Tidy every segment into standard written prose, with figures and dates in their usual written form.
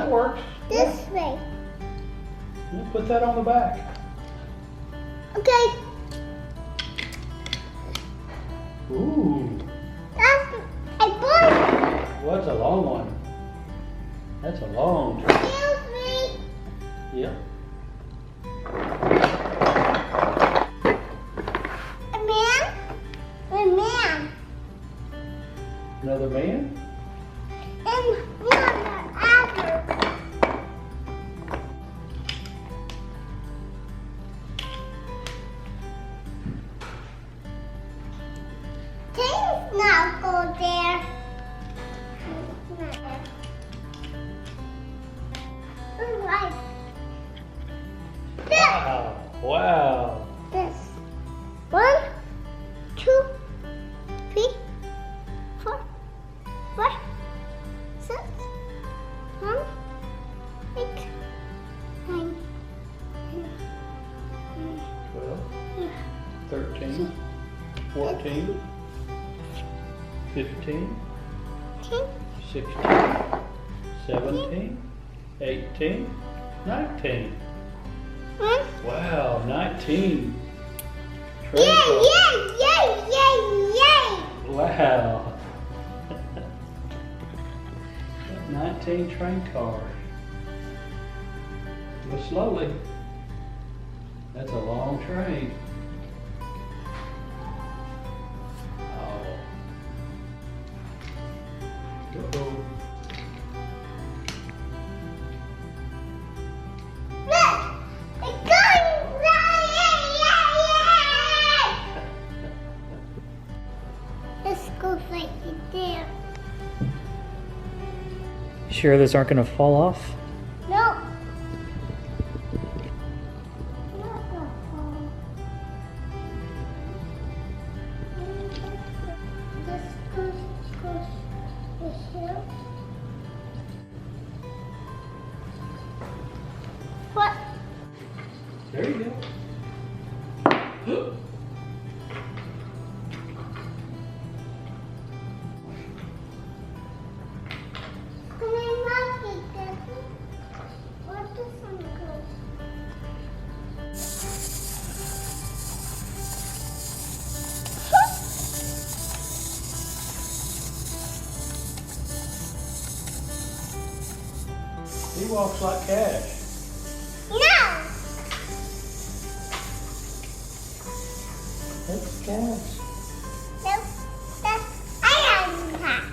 that works. This way. We'll put that on the back. Okay. Ooh. That's a boy. What's a long one? That's a long tree. Excuse me. Yep. A man. A man. Another man? And one apple. Things not go there. Right. This. Wow. Wow. This. 1, 2, 3, 4, 5, 6, 7, 8, 9, 12, 13, 14, 15, 16, 17, 18, 19. 1. Wow, 19. Yay, yay, yay, yay, yay. Wow. 19 train cars. Go slowly. That's a long train. Oh. Uh-oh. Look, it's going right. Yay, yay, yay. Let's go right there. Sure those aren't going to fall off? No. Not gonna fall. This goes here. What? There you go. Can I not get this? What does some go? He walks like Cash. No! That's Cash. No, that's I am that.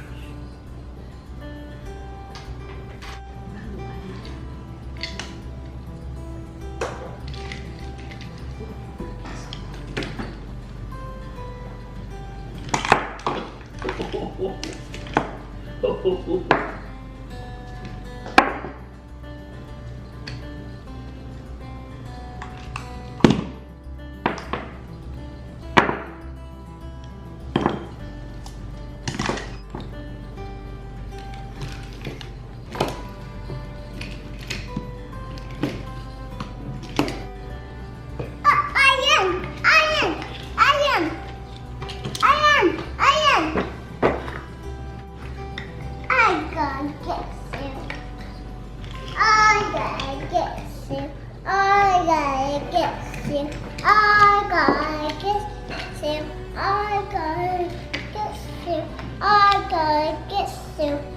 I gotta get you.